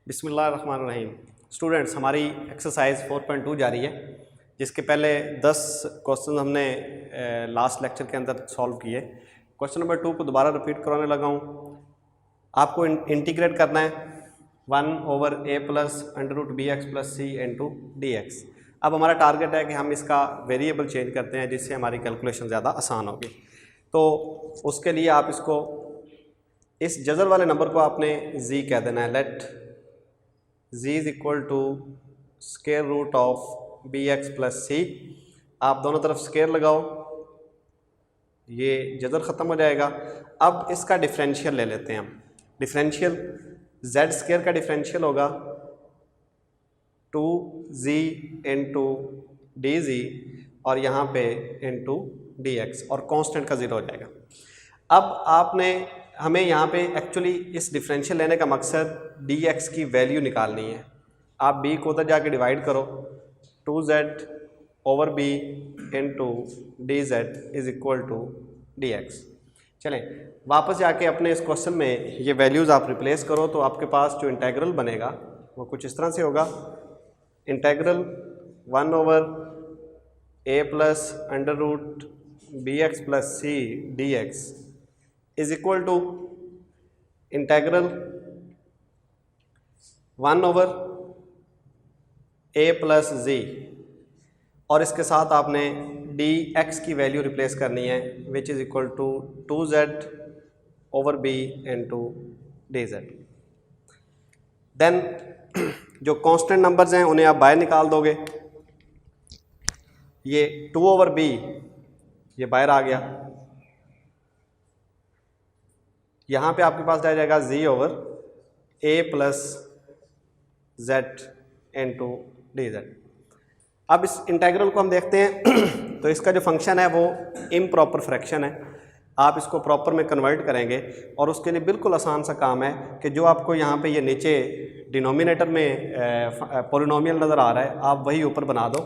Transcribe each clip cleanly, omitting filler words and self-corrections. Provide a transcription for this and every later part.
बिस्मिल्लाहिर्रहमानिर्रहीम। स्टूडेंट्स, हमारी एक्सरसाइज 4.2 जारी है, जिसके पहले 10 क्वेश्चन हमने लास्ट लेक्चर के अंदर सॉल्व किए। क्वेश्चन नंबर 2 को दोबारा रिपीट कराने लगा हूँ। आपको इंटीग्रेट करना है 1/a+√bx+c × dx। अब हमारा टारगेट है कि हम इसका वेरिएबल चेंज करते हैं, जिससे हमारी कैलकुलेशन ज़्यादा आसान होगी। तो उसके लिए आप इसको इस जज़र वाले नंबर को आपने z कह देना है। Let z is equal to square root of bx+c। आप दोनों तरफ स्क्वायर लगाओ, ये जज़र ख़त्म हो जाएगा। अब इसका डिफरेंशियल ले लेते हैं हम। डिफरेंशियल z स्क्वायर का डिफरेंशियल होगा 2z × dz और यहाँ पे × dx और कांस्टेंट का 0 हो जाएगा। अब हमें यहाँ पे एक्चुअली इस डिफरेंशियल लेने का मकसद dx की वैल्यू निकालनी है। आप b को उधर जाके डिवाइड करो, 2z/b × dz is equal to dx। चलें वापस जाके अपने इस क्वेश्चन में ये वैल्यूज़ आप रिप्लेस करो, तो आपके पास जो इंटेग्रल बनेगा वो कुछ इस तरह से होगा। Integral 1/a+√bx+c dx is equal to integral 1/a+z और इसके साथ आपने dx की वैल्यू रिप्लेस करनी है, which is equal to 2z/b × dz। Then जो कांस्टेंट नंबर्स हैं उन्हें आप बाहर निकाल दोगे। ये 2/b ये बाहर आ गया। यहाँ पे आपके पास रह जाएगा z/a+z × dz। अब इस इंटेग्रल को हम देखते हैं तो इसका जो फंक्शन है वो इम्प्रॉपर फ्रैक्शन है। आप इसको प्रॉपर में कन्वर्ट करेंगे और उसके लिए बिल्कुल आसान सा काम है कि जो आपको यहाँ पे ये नीचे डिनोमिनेटर में पॉलिनोमियल नज़र आ रहा है, आप वही ऊपर बना दो।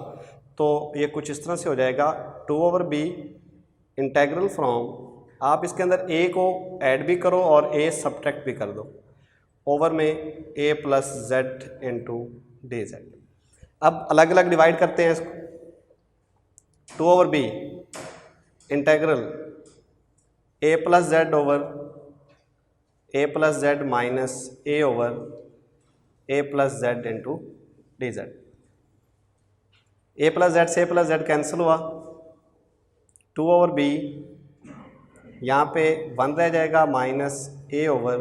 तो ये कुछ इस तरह से हो जाएगा 2/b इंटेग्रल फ्रॉम, आप इसके अंदर a को ऐड भी करो और a सब्ट्रैक्ट भी कर दो, ओवर में a+z × dz। अब अलग अलग डिवाइड करते हैं इसको। 2/b integral a+z over a+z minus a over a+z × dz। a+z से a+z कैंसिल हुआ, 2/b यहाँ पे 1 रह जाएगा minus a over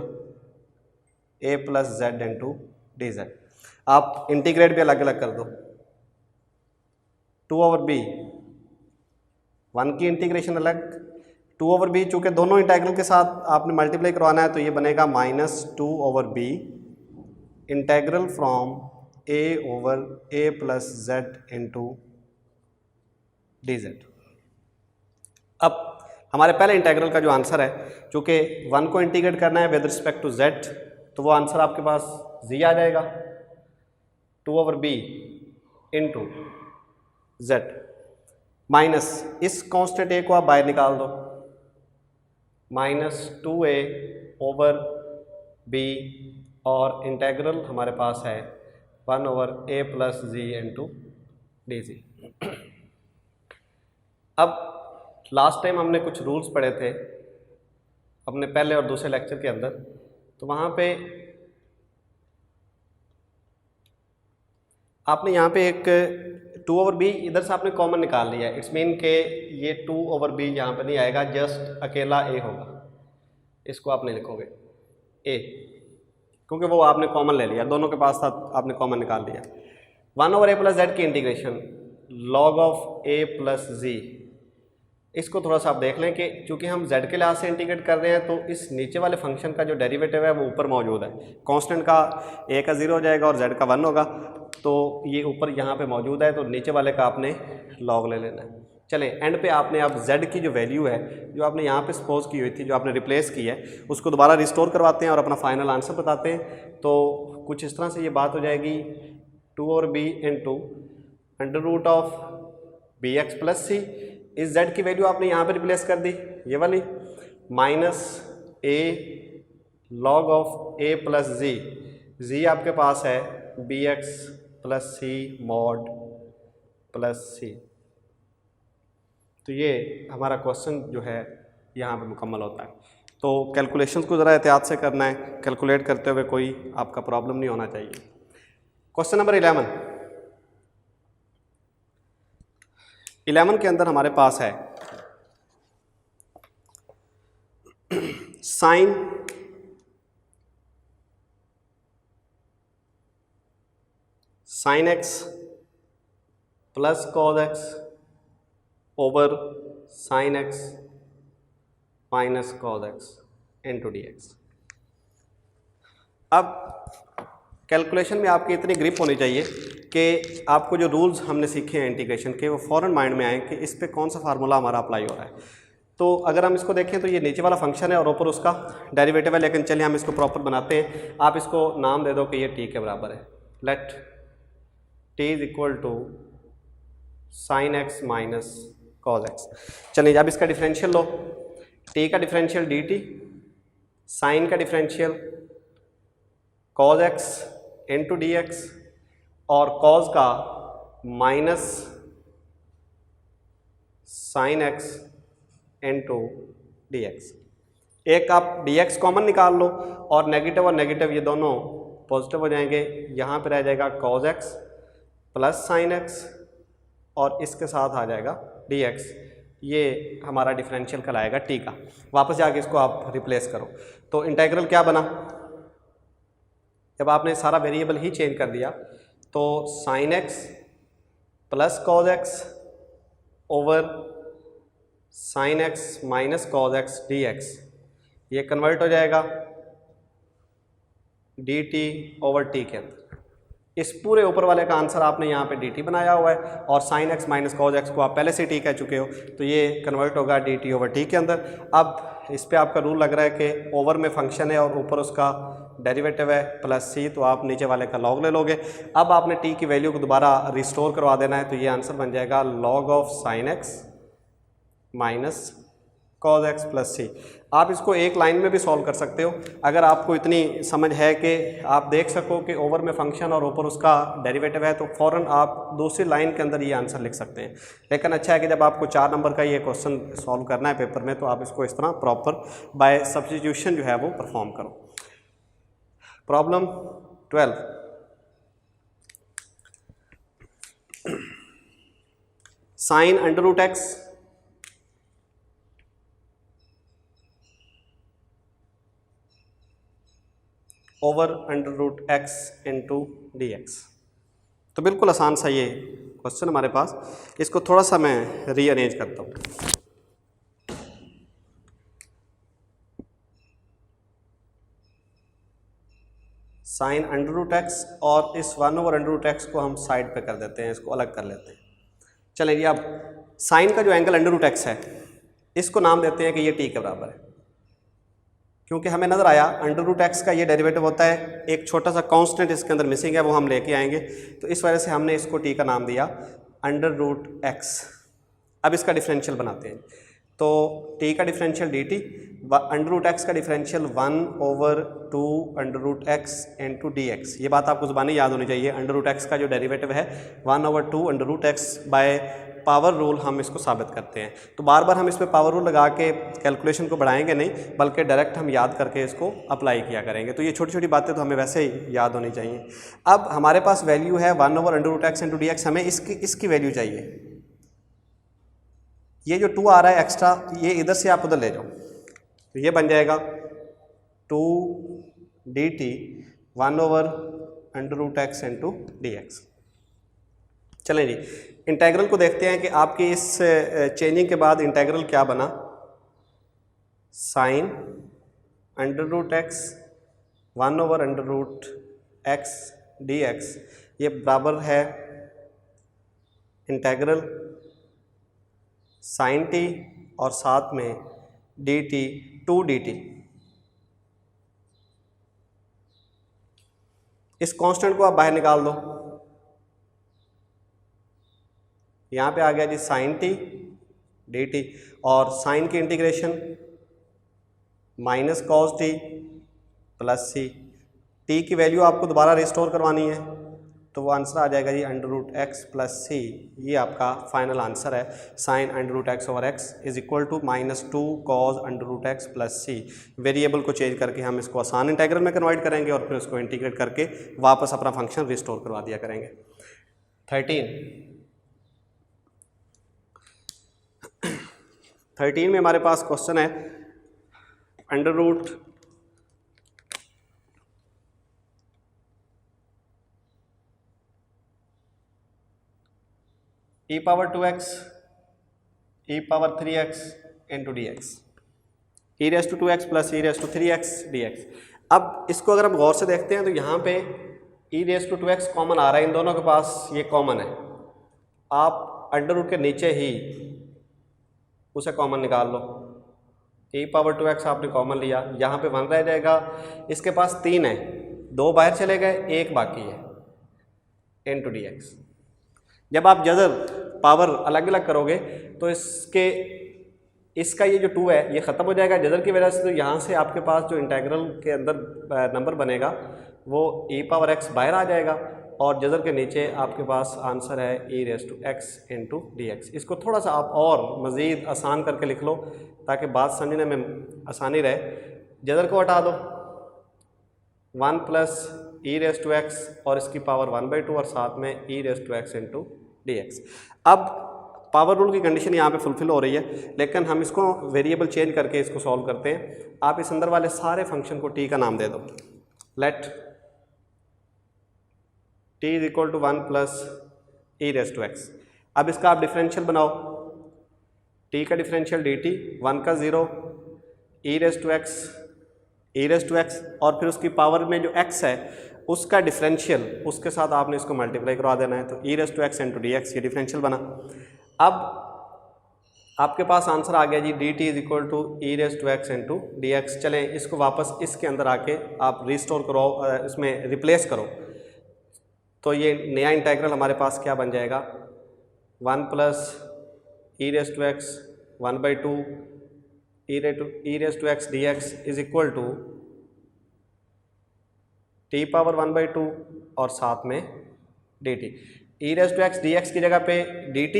a+z × dz। आप इंटीग्रेट भी अलग अलग कर दो। 2/b 1 की इंटीग्रेशन अलग, 2/b चूँकि दोनों इंटीग्रल के साथ आपने मल्टीप्लाई करवाना है तो ये बनेगा -2/b integral from a over a+z × dz। अब हमारे पहले इंटीग्रल का जो आंसर है, चूँकि 1 को इंटीग्रेट करना है विद रिस्पेक्ट टू z, तो वो आंसर आपके पास z आ जाएगा 2/b × z माइनस इस कांस्टेंट a को आप बाहर निकाल दो, -2a/b और इंटीग्रल हमारे पास है 1/a+z × dz। अब लास्ट टाइम हमने कुछ रूल्स पढ़े थे अपने पहले और दूसरे लेक्चर के अंदर, तो वहाँ पे आपने यहाँ पे एक 2/b इधर से आपने कॉमन निकाल लिया है। इट्स मीन के ये 2/b यहाँ पे नहीं आएगा, जस्ट अकेला a होगा। इसको आप नहीं लिखोगे a, क्योंकि वो आपने कॉमन ले लिया, दोनों के पास था आपने कॉमन निकाल लिया। 1/a+z की इंटीग्रेशन log ऑफ a+z, इसको थोड़ा सा आप देख लें कि चूँकि हम z के लिहाज से इंटीग्रेट कर रहे हैं तो इस नीचे वाले फंक्शन का जो डेरिवेटिव है वो ऊपर मौजूद है। कांस्टेंट का a का 0 हो जाएगा और z का 1 होगा, तो ये ऊपर यहाँ पे मौजूद है, तो नीचे वाले का आपने log ले लेना है। चलें एंड पे आपने अब z की जो वैल्यू है जो आपने यहाँ पे सपोज की हुई थी, जो आपने रिप्लेस की है, उसको दोबारा रिस्टोर करवाते हैं और अपना फाइनल आंसर बताते हैं। तो कुछ इस तरह से ये बात हो जाएगी 2/b × √bx+c। इस z की वैल्यू आपने यहाँ पे रिप्लेस कर दी, ये वाली, minus a log of a+z जी आपके पास है बी एक्स प्लस सी मॉड प्लस सी। तो ये हमारा क्वेश्चन जो है यहाँ पे मुकम्मल होता है। तो कैलकुलेशंस को ज़रा एहतियात से करना है, कैलकुलेट करते हुए कोई आपका प्रॉब्लम नहीं होना चाहिए। क्वेश्चन नंबर 11 के अंदर हमारे पास है sine x plus cos x over sine x minus cos x into D x. अब कैलकुलेशन में आपकी इतनी ग्रिप होनी चाहिए कि आपको जो रूल्स हमने सीखे हैं इंटीग्रेशन के वो फ़ौरन माइंड में आए कि इस पे कौन सा फार्मूला हमारा अप्लाई हो रहा है। तो अगर हम इसको देखें तो ये नीचे वाला फंक्शन है और ऊपर उसका डेरिवेटिव है, लेकिन चलिए हम इसको प्रॉपर बनाते हैं। आप इसको नाम दे दो कि ये टी के बराबर है। Let T is equal to sine x minus cos X. चलिए अब इसका डिफरेंशियल लो। टी का डिफरेंशियल डी टी, साइन का differential cos X into D X और कॉस का minus sine X into D X. एक आप डी एक्स कॉमन निकाल लो और नेगेटिव ये दोनों पॉजिटिव हो जाएंगे। यहाँ पे रह जाएगा cos x plus sine x और इसके साथ आ जाएगा डी एक्स। ये हमारा डिफरेंशियल कहलाएगा टी का। वापस जाके इसको आप रिप्लेस करो तो इंटीग्रल क्या बना, जब आपने सारा वेरिएबल ही चेंज कर दिया तो sine x plus cos x over sine x minus cos x d x, ये कन्वर्ट हो जाएगा डी टी ओवर टी के अंदर। इस पूरे ऊपर वाले का आंसर आपने यहाँ पे डी टी बनाया हुआ है और sine x minus cos x को आप पहले से टी कह चुके हो, तो ये कन्वर्ट होगा डी टी ओवर टी के अंदर। अब इस पे आपका रूल लग रहा है कि ओवर में फंक्शन है और ऊपर उसका डेरिवेटिव है प्लस सी, तो आप नीचे वाले का लॉग ले लोगे। अब आपने टी की वैल्यू को दोबारा रिस्टोर करवा देना है, तो ये आंसर बन जाएगा log of sine x minus cos x plus C. आप इसको एक लाइन में भी सॉल्व कर सकते हो अगर आपको इतनी समझ है कि आप देख सको कि ओवर में फंक्शन और ऊपर उसका डेरिवेटिव है, तो फ़ौरन आप दूसरी लाइन के अंदर ये आंसर लिख सकते हैं। लेकिन अच्छा है कि जब आपको 4 नंबर का ये क्वेश्चन सॉल्व करना है पेपर में, तो आप इसको इस तरह प्रॉपर बाय सब्स्टिट्यूशन जो है वो परफॉर्म करो। Problem 12, sine under root X over under root x into D x. तो बिल्कुल आसान सा ये क्वेश्चन हमारे पास। इसको थोड़ा सा मैं रीअरेंज करता हूँ। साइन अंडर रूट एक्स और इस 1 ओवर अंडर रूट एक्स को हम साइड पे कर देते हैं, इसको अलग कर लेते हैं। चलिए अब साइन का जो एंगल अंडर रूट एक्स है इसको नाम देते हैं कि ये टी के बराबर है, क्योंकि हमें नज़र आया अंडर रूट एक्स का ये डेरिवेटिव होता है, एक छोटा सा कांस्टेंट इसके अंदर मिसिंग है, वो हम लेके आएंगे, तो इस वजह से हमने इसको टी का नाम दिया अंडर रूट एक्स। अब इसका डिफरेंशियल बनाते हैं, तो टी का differential D t, under root x का differential 1 over 2 under root x into D x. ये बात आपको ज़ुबानी याद होनी चाहिए। अंडर रूट एक्स का जो डेरिवेटिव है 1 over 2 under root X, by power rule हम इसको साबित करते हैं। तो बार बार हम इस पर पावर रूल लगा के कैलकुलेशन को बढ़ाएंगे नहीं, बल्कि डायरेक्ट हम याद करके इसको अप्लाई किया करेंगे। तो ये छोटी छोटी बातें तो हमें वैसे ही याद होनी चाहिए। अब हमारे पास वैल्यू है 1 over under root x into D X, हमें इसकी वैल्यू चाहिए। ये जो 2 आ रहा है एक्स्ट्रा, ये इधर से आप उधर ले जाओ, तो ये बन जाएगा 2 D T 1 over under root x into D x. चलें जी, इंटेग्रल को देखते हैं कि आपकी इस चेंजिंग के बाद इंटेग्रल क्या बना। Sine under root x 1 over under root x d x, ये बराबर है इंटेग्रल साइन टी और साथ में डी टी 2 डी टी। इस कांस्टेंट को आप बाहर निकाल दो, यहाँ पे आ गया जी साइन टी डी टी, और साइन की integration minus cos t plus C, t की वैल्यू आपको दोबारा रिस्टोर करवानी है, तो वो आंसर आ जाएगा जी √x + c। ये आपका फाइनल आंसर है। साइन √x/x is equal to -2 cos √x + c। Variable को चेंज करके हम इसको आसान इंटीग्रल में कन्वर्ट करेंगे और फिर उसको इंटीग्रेट करके वापस अपना फंक्शन रिस्टोर करवा दिया करेंगे। 13 में हमारे पास क्वेश्चन है √ e⁻2x e⁻3x into dx, e⁻2x + e⁻3x dx। अब इसको अगर हम गौर से देखते हैं तो यहाँ पे e⁻2x कॉमन आ रहा है, इन दोनों के पास ये कॉमन है। आप √ के नीचे ही उसे कॉमन निकाल लो। e⁻2x आपने कॉमन लिया, यहाँ पे 1 रह जाएगा। इसके पास 3 है, 2 बाहर चले गए, 1 बाकी है, into dx। जब आप जदर पावर अलग अलग करोगे तो इसका ये जो 2 है ये ख़त्म हो जाएगा जदर की वजह से। तो यहाँ से आपके पास जो इंटीग्रल के अंदर नंबर बनेगा वो e⁻x बाहर आ जाएगा और जदर के नीचे आपके पास आंसर है e⁻x into dx। इसको थोड़ा सा आप और मज़ीद आसान करके लिख लो ताकि बात समझने में आसानी रहे। जदर को हटा दो, 1 + e⁻x और इसकी पावर 1/2 और साथ में e⁻x into dx। अब पावर रूल की कंडीशन यहाँ पे फुलफिल हो रही है, लेकिन हम इसको वेरिएबल चेंज करके इसको सॉल्व करते हैं। आप इस अंदर वाले सारे फंक्शन को t का नाम दे दो। Let t = 1 + e⁻x। अब इसका आप डिफरेंशियल बनाओ। t का डिफरेंशियल dt, 1 का 0, e⁻x और फिर उसकी पावर में जो x है उसका डिफरेंशियल, उसके साथ आपने इसको मल्टीप्लाई करवा देना है। तो e⁻x into dx ये डिफरेंशियल बना। अब आपके पास आंसर आ गया जी dt = e⁻x into dx। चलें इसको वापस इसके अंदर आके आप रिस्टोर करो, इसमें रिप्लेस करो, तो ये नया इंटीग्रल हमारे पास क्या बन जाएगा, 1 + e⁻x 1/2 e⁻x dx is equal to t⁻1/2 और साथ में dt। e⁻x dx की जगह पे dt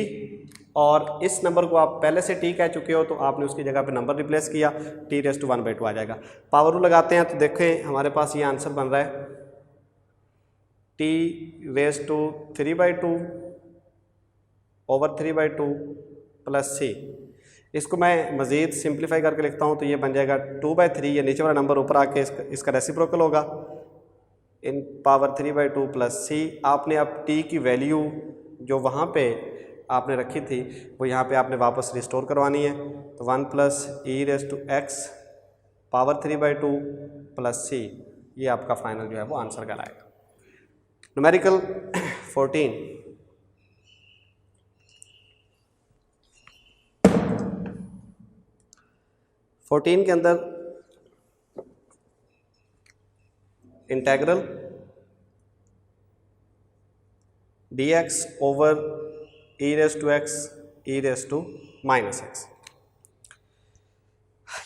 और इस नंबर को आप पहले से t कह चुके हो तो आपने उसकी जगह पे नंबर रिप्लेस किया, t⁻1/2 आ जाएगा। पावर रूल लगाते हैं तो देखें हमारे पास ये आंसर बन रहा है t⁻3/2 / 3/2 + c। इसको मैं मज़ीद सिंप्लीफाई करके लिखता हूँ तो ये बन जाएगा 2/3, ये नीचे वाला नंबर ऊपर आके इसका रेसिप्रोकल होगा, इन पावर 3/2 + c। आपने अब t की वैल्यू जो वहाँ पे आपने रखी थी वो यहाँ पे आपने वापस रिस्टोर करवानी है। तो 1 + e⁻x पावर 3/2 + c, ये आपका फाइनल जो है वो आंसर कहलाएगा। न्यूमेरिकल 14 के अंदर integral dx over e⁻x e⁻−x।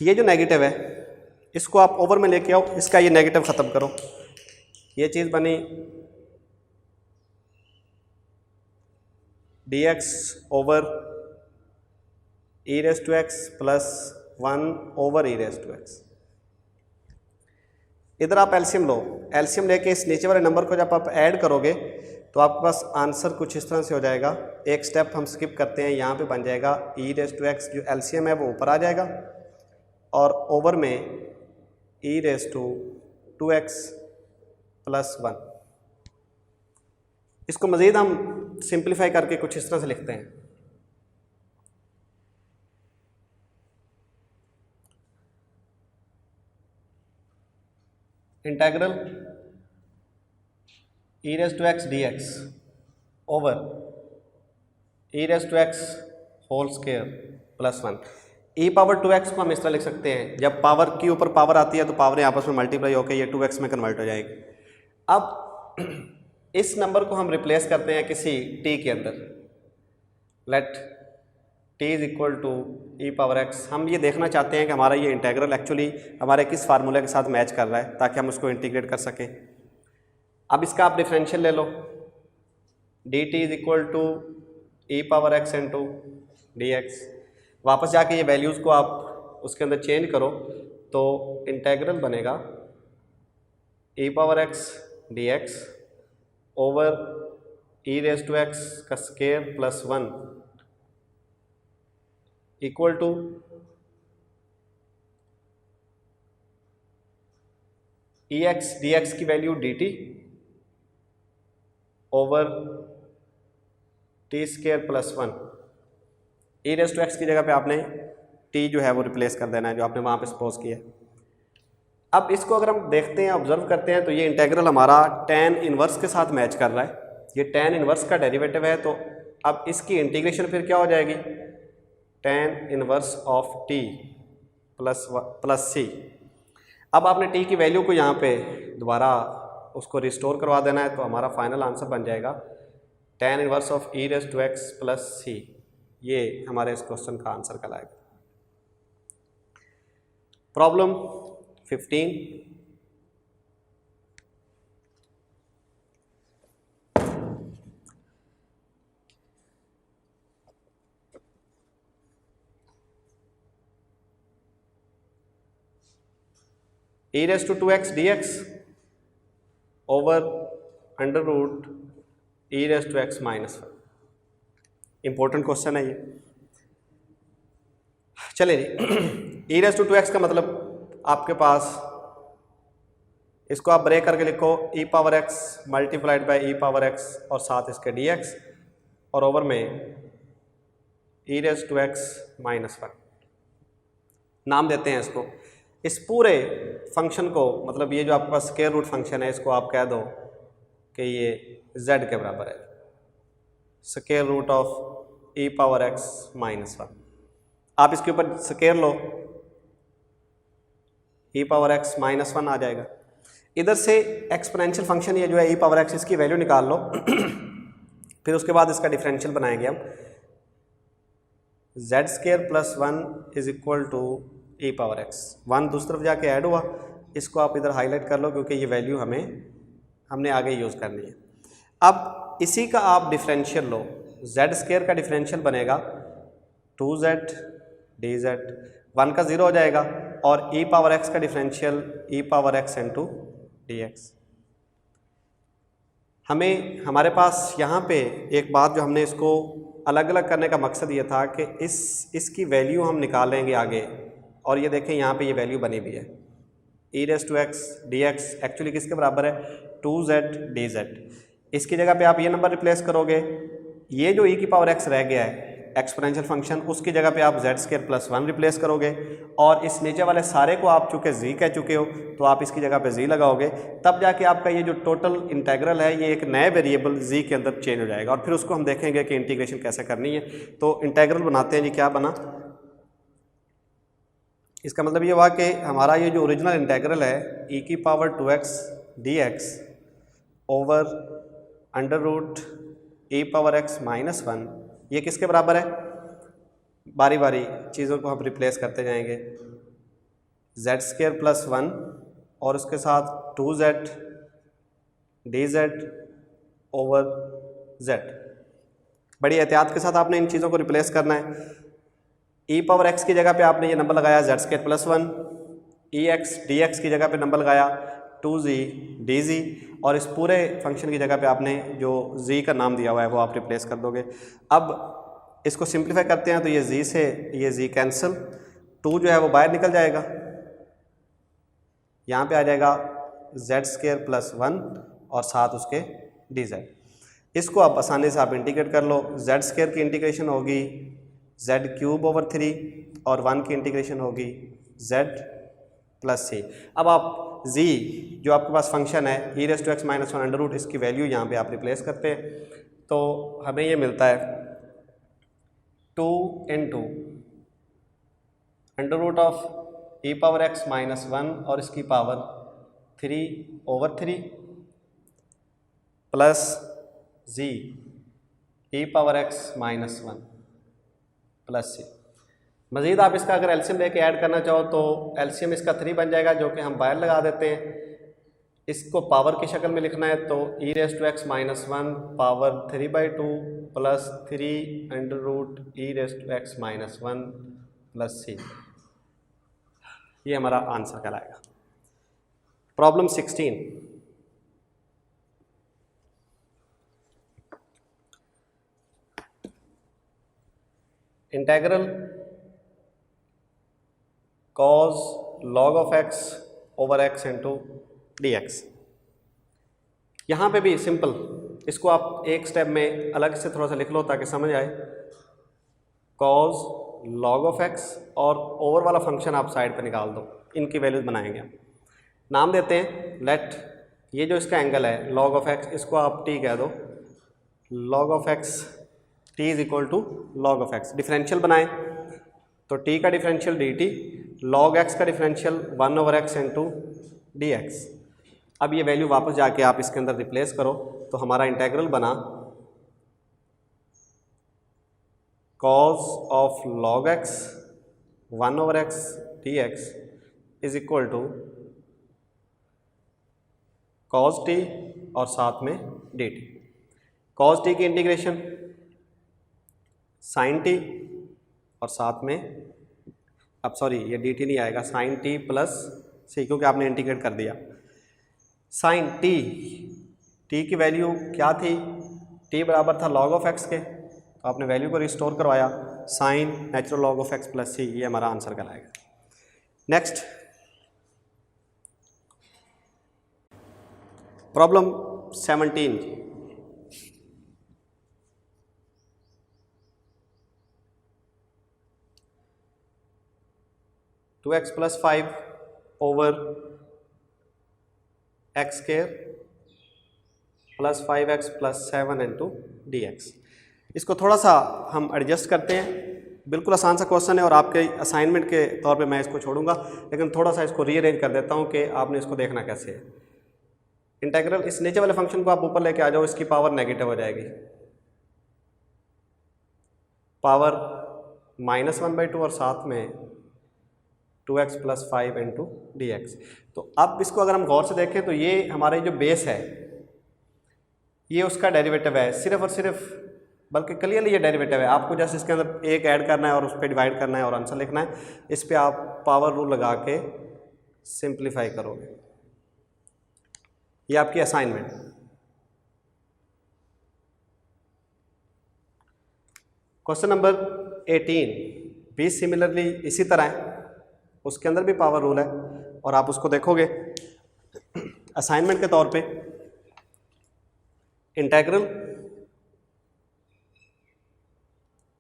ये जो नेगेटिव है इसको आप ओवर में लेके आओ, इसका ये नेगेटिव ख़त्म करो, ये चीज़ बनी dx over e⁻x + 1 over e⁻x। इधर आप एलसीएम लो, एलसीएम लेके इस नीचे वाले नंबर को जब आप ऐड करोगे तो आपके पास आंसर कुछ इस तरह से हो जाएगा। एक स्टेप हम स्किप करते हैं, यहाँ पे बन जाएगा e⁻x जो एलसीएम है वो ऊपर आ जाएगा और ओवर में e⁻2x + 1। इसको मज़ीद हम सिंप्लीफाई करके कुछ इस तरह से लिखते हैं, integral e⁻x dx over e⁻x whole square + 1। e⁻2x को हम इस तरह लिख सकते हैं, जब पावर के ऊपर पावर आती है तो पावरें आपस में मल्टीप्लाई होकर ये 2x में कन्वर्ट हो जाएगी। अब इस नंबर को हम रिप्लेस करते हैं किसी t के अंदर। Let t = e⁻x। हम ये देखना चाहते हैं कि हमारा ये इंटीग्रल एक्चुअली हमारे किस फार्मूले के साथ मैच कर रहा है ताकि हम उसको इंटीग्रेट कर सकें। अब इसका आप डिफरेंशियल ले लो, d t is equal to e power x into D x. वापस जाके ये वैल्यूज़ को आप उसके अंदर चेंज करो तो इंटेग्रल बनेगा e power x d x over e raise to x का square plus 1 equal to e x d x की value d t over t square plus 1। E raise to x की जगह पे आपने T जो है वो रिप्लेस कर देना है जो आपने वहाँ पे सपोज किया है। अब इसको अगर हम देखते हैं, ऑब्जर्व करते हैं, तो ये इंटेग्रल हमारा tan इनवर्स के साथ मैच कर रहा है। ये tan इनवर्स का डेरिवेटिव है, तो अब इसकी इंटीग्रेशन फिर क्या हो जाएगी, tan inverse of t plus c. अब आपने t की वैल्यू को यहाँ पे दोबारा उसको रिस्टोर करवा देना है, तो हमारा फाइनल आंसर बन जाएगा tan inverse of e raise to x plus c. ये हमारे इस क्वेश्चन का आंसर कहलाएगा। Problem 15, e raised to 2x dx over under root e raised to x minus 1। Important question है ये। चलिए जी, e raised to 2x का मतलब आपके पास, इसको आप ब्रेक करके लिखो e power x multiplied by e power x और साथ इसके dx और ओवर में e raised to x minus 1 नाम देते हैं इसको। इस पूरे फंक्शन को, मतलब ये जो आपके पास स्क्वायर रूट फंक्शन है, इसको आप कह दो कि ये z के बराबर है, square root of e power x minus 1। आप इसके ऊपर स्क्वायर लो, e पावर x माइनस 1 आ जाएगा। इधर से एक्सपोनेंशियल फंक्शन ये जो है e पावर x, इसकी वैल्यू निकाल लो फिर उसके बाद इसका डिफरेंशियल बनाएंगे हम। z square plus 1 is equal to e power x। 1 दूसरी तरफ जाके ऐड हुआ, इसको आप इधर हाईलाइट कर लो क्योंकि ये वैल्यू हमने आगे यूज़ करनी है। अब इसी का आप डिफरेंशियल लो, z स्क्वायर का डिफरेंशियल बनेगा 2z dz, 1 का 0 हो जाएगा, और e पावर x का differential e power x into dx। हमारे पास यहाँ पे एक बात जो हमने इसको अलग अलग करने का मकसद ये था कि इसकी वैल्यू हम निकालेंगे आगे, और ये देखें यहाँ पे ये वैल्यू बनी हुई है e raise to x dx actually किसके बराबर है, 2z dz। इसकी जगह पे आप ये नंबर रिप्लेस करोगे, ये जो e की पावर x रह गया है एक्सपोनेंशियल फंक्शन, उसकी जगह पे आप z स्क्वायर प्लस 1 रिप्लेस करोगे, और इस नीचे वाले सारे को आप चूँकि z कह चुके हो तो आप इसकी जगह पे z लगाओगे, तब जाके आपका ये जो टोटल इंटेग्रल है ये एक नए वेरिएबल z के अंदर चेंज हो जाएगा, और फिर उसको हम देखेंगे कि इंटीग्रेशन कैसे करनी है। तो इंटेग्रल बनाते हैं जी, क्या बना, इसका मतलब ये हुआ कि हमारा ये जो ओरिजिनल इंटेग्रल है e की power 2x dx over under root e power x minus 1, ये किसके बराबर है, बारी बारी चीज़ों को हम रिप्लेस करते जाएंगे, z स्क्वायर प्लस 1 और उसके साथ 2z dz ओवर z। बड़ी एहतियात के साथ आपने इन चीज़ों को रिप्लेस करना है। e पावर x की जगह पे आपने ये नंबर लगाया z square plus 1, ex dx की जगह पे नंबर लगाया 2z dz, और इस पूरे फंक्शन की जगह पे आपने जो z का नाम दिया हुआ है वो आप रिप्लेस कर दोगे। अब इसको सिंप्लीफाई करते हैं तो ये z से ये z कैंसिल, 2 जो है वो बाहर निकल जाएगा, यहाँ पे आ जाएगा z स्क्वायर प्लस 1 और साथ उसके dz। इसको आप आसानी से आप इंटीग्रेट कर लो, z स्क्वायर की इंटीग्रेशन होगी z क्यूब ओवर 3 और 1 की इंटीग्रेशन होगी z प्लस सी। अब आप z जो आपके पास फंक्शन है e raise to x minus 1 under root, इसकी वैल्यू यहाँ पे आप रिप्लेस करते हैं तो हमें ये मिलता है 2 into under root of e power x minus 1 और इसकी power 3 over 3 plus z e power x minus 1 plus c. मज़ीद आप इसका अगर एलसीएम लेके ऐड करना चाहो तो एलसीएम इसका 3 बन जाएगा, जो कि हम बाहर लगा देते हैं, इसको पावर की शक्ल में लिखना है तो e raise to x minus 1 power 3/2 plus 3 under root e raise to x minus 1 plus c, ये हमारा आंसर कहलाएगा। Problem 16, integral cos log of x over x into D x. यहाँ पे भी सिंपल, इसको आप एक स्टेप में अलग से थोड़ा सा लिख लो ताकि समझ आए। cos log ऑफ x और ओवर वाला फंक्शन आप साइड पे निकाल दो, इनकी वैल्यूज बनाएंगे हम। नाम देते हैं लेट, ये जो इसका एंगल है log ऑफ x, इसको आप t कह दो। log of x t is equal to log of x। Differential बनाएं तो t का डिफरेंशियल dt, log x का differential 1 over x into D x. अब ये वैल्यू वापस जाके आप इसके अंदर रिप्लेस करो तो हमारा इंटेग्रल बना cos of log x 1 over x d x is equal to cos t और साथ में dt। cos t की इंटीग्रेशन sin t और साथ में, अब सॉरी ये dt नहीं आएगा, sin t प्लस c, क्योंकि आपने इंटीग्रेट कर दिया। sin t, t की वैल्यू क्या थी, t बराबर था log ऑफ x के, तो आपने वैल्यू को रिस्टोर करवाया, sin natural log of x plus c, ये हमारा आंसर कहलाएगा। Next problem 17, two x plus 5 over x square plus 5x plus 7 into D x. इसको थोड़ा सा हम एडजस्ट करते हैं, बिल्कुल आसान सा क्वेश्चन है और आपके असाइनमेंट के तौर पे मैं इसको छोड़ूंगा, लेकिन थोड़ा सा इसको रीअरेंज कर देता हूँ कि आपने इसको देखना कैसे है। इंटेग्रल, इस नीचे वाले फंक्शन को आप ऊपर लेके आ जाओ, इसकी पावर नेगेटिव हो जाएगी, पावर -1/2 और साथ में 2x plus 5 into D x. तो अब इसको अगर हम गौर से देखें तो ये हमारे जो बेस है ये उसका डेरिवेटिव है सिर्फ और सिर्फ, बल्कि क्लियरली ये डेरिवेटिव है। आपको जैसे इसके अंदर एक ऐड करना है और उस पर डिवाइड करना है और आंसर लिखना है, इस पर आप पावर रूल लगा के सिंप्लीफाई करोगे। ये आपकी असाइनमेंट। क्वेश्चन नंबर 18 भी सिमिलरली इसी तरह है, उसके अंदर भी पावर रूल है और आप उसको देखोगे असाइनमेंट के तौर पे। Integral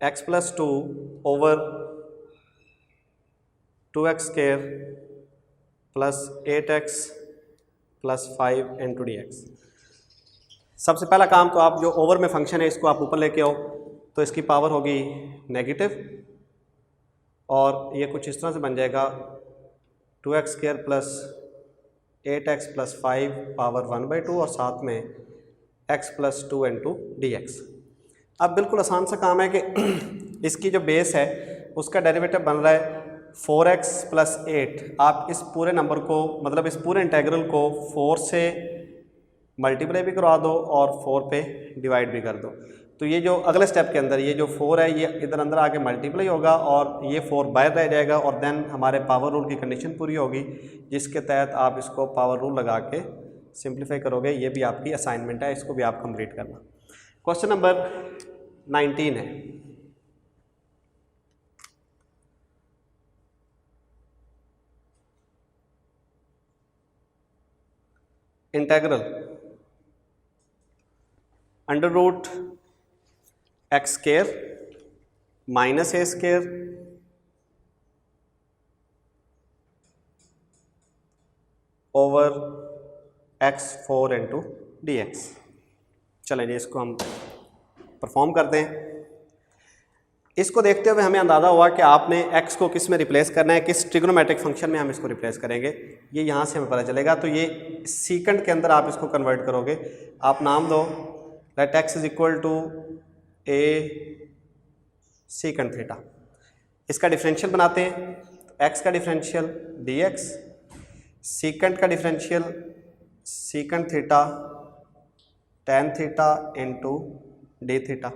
x plus 2 over 2x square plus 8x plus 5 into D x. सबसे पहला काम तो आप जो ओवर में फंक्शन है इसको आप ऊपर लेके आओ, तो इसकी पावर होगी नेगेटिव और ये कुछ इस तरह से बन जाएगा 2x square plus 8x plus 5 power 1/2 और साथ में x plus 2 into D x. अब बिल्कुल आसान सा काम है कि इसकी जो बेस है उसका डेरिवेटिव बन रहा है 4x प्लस 8। आप इस पूरे नंबर को, मतलब इस पूरे इंटेग्रल को 4 से मल्टीप्लाई भी करवा दो और 4 पे डिवाइड भी कर दो। तो ये जो अगले स्टेप के अंदर ये जो 4 है ये इधर अंदर आके मल्टीप्लाई होगा और ये 4 बाहर रह जाएगा और देन हमारे पावर रूल की कंडीशन पूरी होगी, जिसके तहत आप इसको पावर रूल लगा के सिंप्लीफाई करोगे। ये भी आपकी असाइनमेंट है, इसको भी आप कंप्लीट करना। क्वेश्चन नंबर 19 है, integral under root x square minus a square over x4 into D x. चलें जी, इसको हम परफॉर्म करते हैं। इसको देखते हुए हमें अंदाज़ा हुआ कि आपने x को किस में रिप्लेस करना है, किस ट्रिग्नोमेट्रिक फंक्शन में हम इसको रिप्लेस करेंगे, ये यहाँ से हमें पता चलेगा। तो ये सीकेंड के अंदर आप इसको कन्वर्ट करोगे। आप नाम दो let x is equal to a secant theta. इसका डिफरेंशियल बनाते हैं, x का डिफरेंशियल dx, सीकेंड का differential secant theta tan theta into d theta.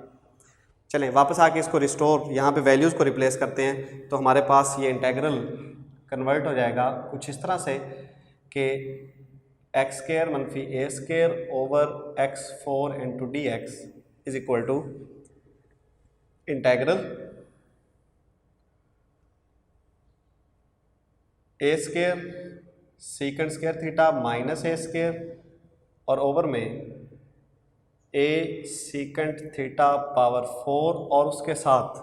चलें वापस आके इसको रिस्टोर यहाँ पे वैल्यूज़ को रिप्लेस करते हैं तो हमारे पास ये इंटेग्रल कन्वर्ट हो जाएगा कुछ इस तरह से कि एक्स स्क्वायर मनफी a square over x4 into D x is equal to integral a square second square theta minus a square और ओवर में ए सीकंड थीटा पावर 4 और उसके साथ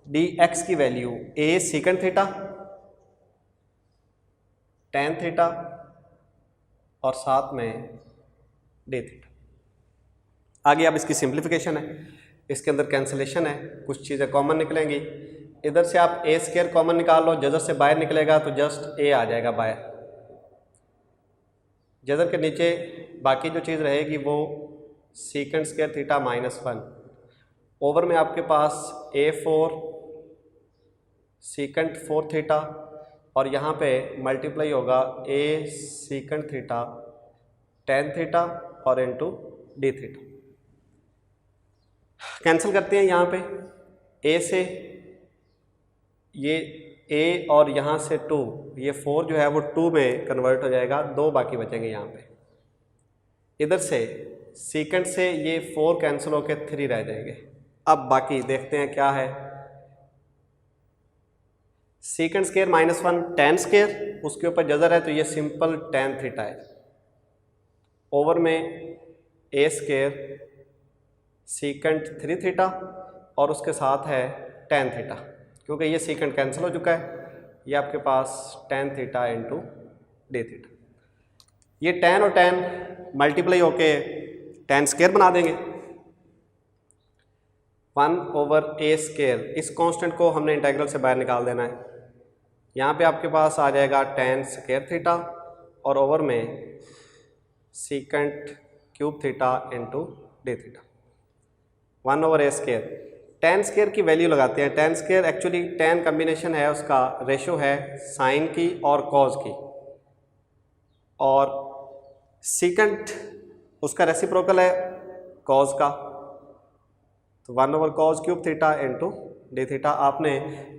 डी एक्स की value a second theta tan theta और साथ में D theta. आगे अब इसकी सिंप्लीफिकेशन है, इसके अंदर कैंसिलेशन है, कुछ चीज़ें कॉमन निकलेंगी। इधर से आप ए स्क्वायर कॉमन निकाल लो, जजर से बाहर निकलेगा तो जस्ट ए आ जाएगा बाहर। जजर के नीचे बाकी जो चीज़ रहेगी वो secant square theta minus 1 over में आपके पास A4 सीकंड 4 थीटा और यहाँ पे मल्टीप्लाई होगा ए सीकंड थीटा tan थीटा और इंटू डी थीटा। कैंसिल करते हैं यहाँ पे ए से ये a और यहाँ से 2, ये 4 जो है वो 2 में कन्वर्ट हो जाएगा, 2 बाकी बचेंगे यहाँ पे। इधर से सीकंड से ये 4 कैंसिल होकर 3 रह जाएंगे। अब बाकी देखते हैं क्या है। Secant square minus 1 tan square, उसके ऊपर जजर है तो ये सिंपल tan थीटा है ओवर में ए स्क्वायर सीकंड 3 थीटा और उसके साथ है tan थीटा, क्योंकि ये सीकंड कैंसिल हो चुका है। ये आपके पास tan theta into d theta. ये tan और tan मल्टीप्लाई होके tan स्क्वायर बना देंगे 1 ओवर ए स्क्वायर। इस कांस्टेंट को हमने इंटीग्रल से बाहर निकाल देना है। यहाँ पे आपके पास आ जाएगा tan स्क्वायर थीटा और ओवर में second cube theta into d theta 1 over a square. tan square की वैल्यू लगाते हैं। tan square actually tan combination है, उसका रेशो है साइन की और कॉज की, और सीकंड उसका रेसिप्रोकल है कॉज का, तो 1 over cause cube theta into d theta. आपने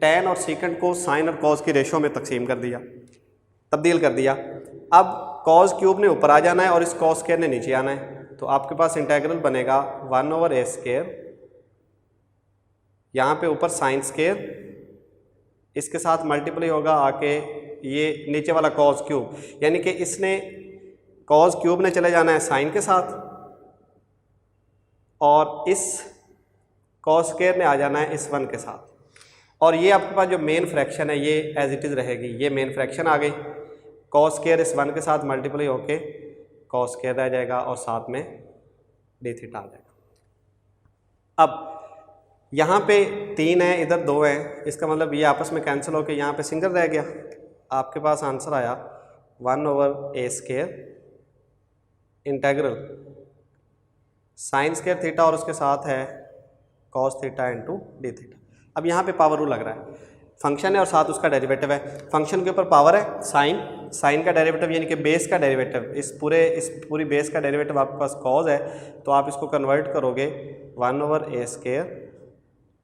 tan और सीकंड को साइन और कॉज की रेशो में तकसीम कर दिया, तब्दील कर दिया। अब कॉज क्यूब ने ऊपर आ जाना है और इस कॉज स्क्वायर ने नीचे आना है, तो आपके पास इंटीग्रल बनेगा 1 ओवर ए स्क्वायर, यहाँ पे ऊपर साइन स्क्वायर, इसके साथ मल्टीप्लाई होगा आके ये नीचे वाला कॉज क्यूब, यानी कि इसने कॉज क्यूब ने चले जाना है साइन के साथ और इस कॉज स्क्वायर ने आ जाना है इस 1 के साथ। और ये आपके पास जो मेन फ्रैक्शन है ये एज इट इज़ रहेगी, ये मेन फ्रैक्शन आ गई। कॉज स्क्वायर इस 1 के साथ मल्टीप्लाई होके कॉज स्क्वायर रह जाएगा और साथ में डी थीटा आ जाएगा। अब यहाँ पे 3 है, इधर 2 है, इसका मतलब ये आपस में कैंसिल होकर यहाँ पे सिंगल रह गया। आपके पास आंसर आया 1 over a square integral sine square theta और उसके साथ है cos theta into d theta. अब यहाँ पे पावर रूल लग रहा है, फंक्शन है और साथ उसका डेरिवेटिव है। फंक्शन के ऊपर पावर है साइन, साइन का डेरिवेटिव यानी कि बेस का डेरिवेटिव, इस पूरी बेस का डेरिवेटिव आपके पास कॉज है, तो आप इसको कन्वर्ट करोगे 1 over a square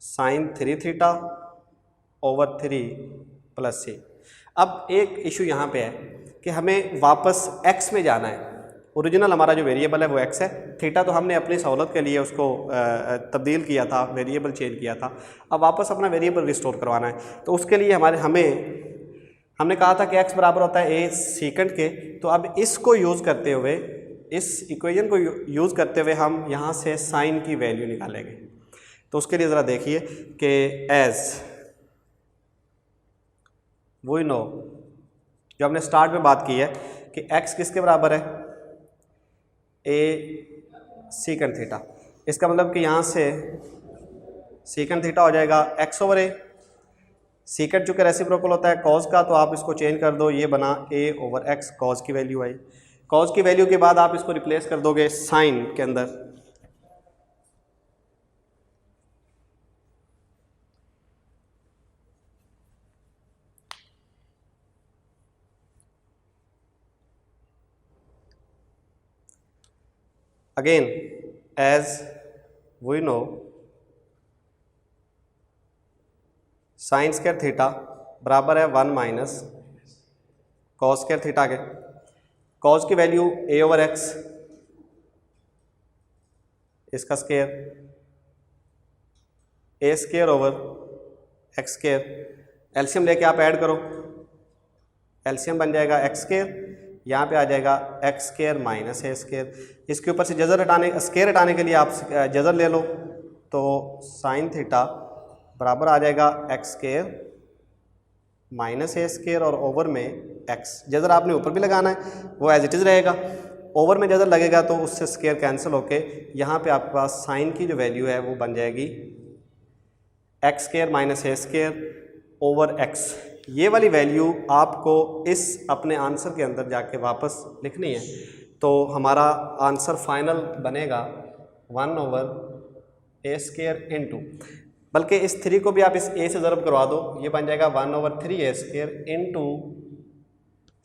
sine 3 theta over 3 plus c. अब एक इशू यहाँ पे है कि हमें वापस x में जाना है। ओरिजिनल हमारा जो वेरिएबल है वो x है, थीटा तो हमने अपनी सहूलत के लिए उसको तब्दील किया था, वेरिएबल चेंज किया था। अब वापस अपना वेरिएबल रिस्टोर करवाना है, तो उसके लिए हमने कहा था कि x बराबर होता है a सीकंड के। तो अब इसको यूज़ करते हुए, इस इक्वेशन को यूज़ करते हुए हम यहाँ से साइन की वैल्यू निकालेंगे। तो उसके लिए ज़रा देखिए कि एज वी नो, जो हमने स्टार्ट में बात की है कि x किसके बराबर है, ए सीकंड थीटा। इसका मतलब कि यहाँ से सीकंड थीटा हो जाएगा x ओवर ए। सीकंड चूँकि रेसिप्रोकल होता है कॉज का, तो आप इसको चेंज कर दो, ये बना a ओवर x, कॉज की वैल्यू आई। कॉज की वैल्यू के बाद आप इसको रिप्लेस कर दोगे साइन के अंदर, again as we know sine square theta बराबर है 1 माइनस कॉस स्क्वायर थीटा के। कॉस की वैल्यू a ओवर एक्स, इसका square a square over x square, LCM लेके आप ऐड करो, एलसीएम बन जाएगा एक्स स्क्वायर, यहाँ पे आ जाएगा x square minus a square. इसके ऊपर से जजर हटाने, स्क्वायर हटाने के लिए आप जजर ले लो, तो साइन थीटा बराबर आ जाएगा x square minus a square और ओवर में एक्स। जजर आपने ऊपर भी लगाना है, वो एज इट इज़ रहेगा। ओवर में जजर लगेगा तो उससे स्क्वायर कैंसिल होके यहाँ पे आपके पास साइन की जो वैल्यू है वो बन जाएगी x square minus a square over x. ये वाली वैल्यू आपको इस अपने आंसर के अंदर जाके वापस लिखनी है, तो हमारा आंसर फाइनल बनेगा 1 ओवर ए स्क्वायर इंटू, बल्कि इस 3 को भी आप इस a से ज़रब करवा दो, ये बन जाएगा 1 over 3 a square into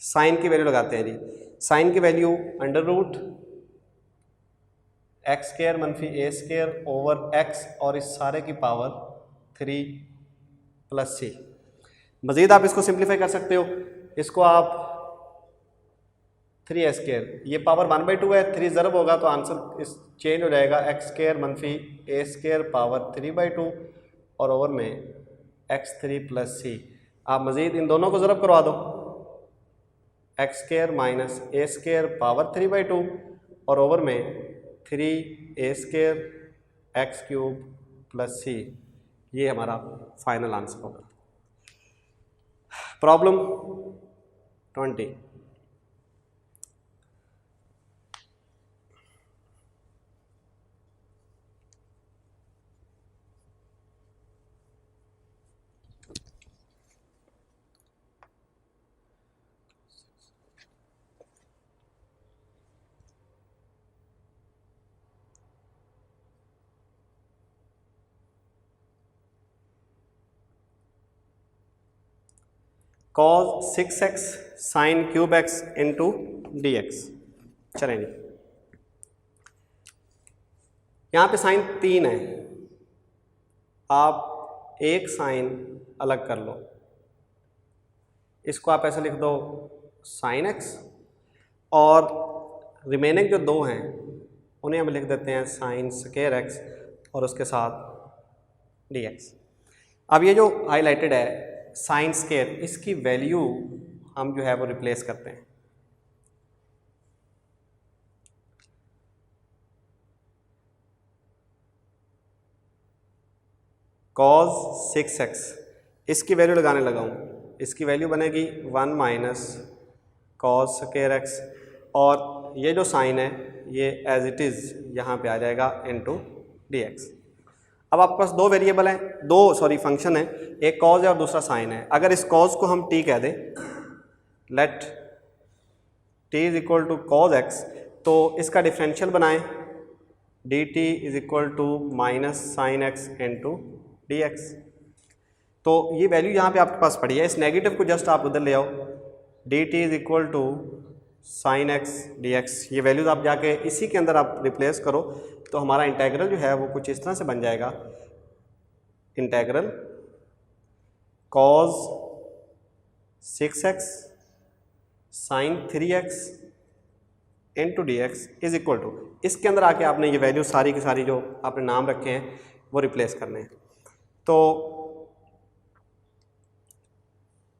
sine की वैल्यू लगाते हैं जी। साइन की value under root x square मनफी ए स्क्वायर ओवर एक्स और इस सारे की पावर 3 प्लस c। मज़ीद आप इसको सिंप्लीफाई कर सकते हो, इसको आप 3 ए स्क्वायर, ये पावर 1/2 है, 3 ज़रब होगा तो आंसर इस चेंज हो जाएगा एक्स स्क्वायर मनफी ए स्क्वायर पावर 3/2 और ओवर में x3 प्लस c। आप मज़ीद इन दोनों को ज़रब करवा दो, x square minus a square power 3/2 और ओवर में 3 a square x cube plus c। ये हमारा फाइनल आंसर होगा। Problem 20, cos 6x sine cube x into D x. चलें जी, यहाँ पे साइन 3 है, आप एक साइन अलग कर लो, इसको आप ऐसे लिख दो साइन x और रिमेनिंग जो 2 हैं उन्हें हम लिख देते हैं साइन स्क्वायर x और उसके साथ dx। अब ये जो हाईलाइटेड है साइन स्क्वायर, इसकी वैल्यू हम जो है वो रिप्लेस करते हैं। cos 6x इसकी वैल्यू लगाने लगा हूँ, इसकी वैल्यू बनेगी 1 माइनस कॉस स्क्वायर x और ये जो साइन है ये एज इट इज़ यहाँ पे आ जाएगा इनटू dx। अब आपके पास 2 वेरिएबल हैं, 2 फंक्शन है, एक कॉज है और दूसरा साइन है। अगर इस कॉज को हम t कह दें, let t is equal to cos x, तो इसका डिफरेंशियल बनाएं dt is equal to minus sine x into D x. तो ये वैल्यू यहाँ पे आपके पास पड़ी है, इस नेगेटिव को जस्ट आप उधर ले आओ, dt is equal to sine x dx। ये वैल्यूज आप जाके इसी के अंदर आप रिप्लेस करो तो हमारा इंटेग्रल जो है वो कुछ इस तरह से बन जाएगा, integral cos 6x sine 3x into D x is equal to, इसके अंदर आके आपने ये वैल्यू सारी की सारी जो आपने नाम रखे हैं वो रिप्लेस करने हैं। तो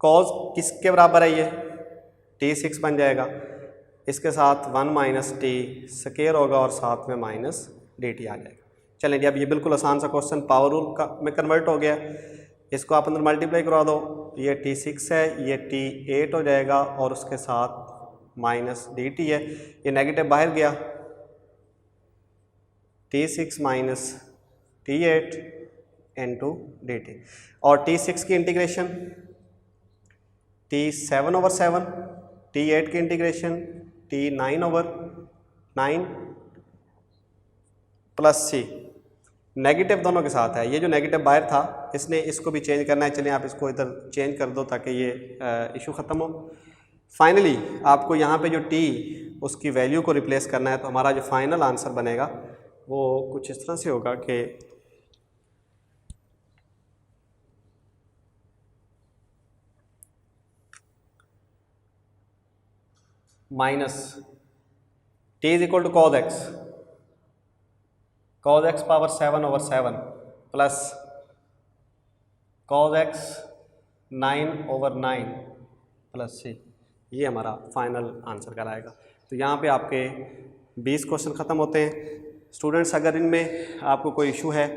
cos किसके बराबर है, ये t6 बन जाएगा, इसके साथ 1 माइनस टी स्क्वायर होगा और साथ में माइनस dt आ जाएगा। चलें जी, अब ये बिल्कुल आसान सा क्वेश्चन पावर रूल का में कन्वर्ट हो गया, इसको आप अंदर मल्टीप्लाई करवा दो, ये t6 है, ये t8 हो जाएगा और उसके साथ माइनस dt है, ये नेगेटिव बाहर गया, t6 minus t8 into dt और t6 की इंटीग्रेशन t7 ओवर 7, t8 की integration t9 over 9 plus c। Negative दोनों के साथ है, ये जो नेगेटिव बाहर था इसने इसको भी चेंज करना है। चलिए आप इसको इधर चेंज कर दो ताकि ये इशू ख़त्म हो। फाइनली आपको यहाँ पे जो t उसकी वैल्यू को रिप्लेस करना है, तो हमारा जो फाइनल आंसर बनेगा वो कुछ इस तरह से होगा कि minus t is equal to cos x power 7/7 plus cos x 9/9 plus c, ये हमारा फाइनल आंसर कराएगा। तो यहाँ पे आपके 20 क्वेश्चन ख़त्म होते हैं। स्टूडेंट्स, अगर इनमें आपको कोई इशू है,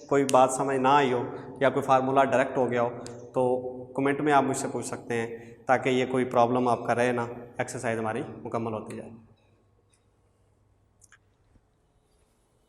कोई बात समझ ना आई हो या कोई फार्मूला डायरेक्ट हो गया हो, तो कमेंट में आप मुझसे पूछ सकते हैं, ताकि ये कोई प्रॉब्लम आपका रहे ना, एक्सरसाइज हमारी मुकम्मल होती जाए।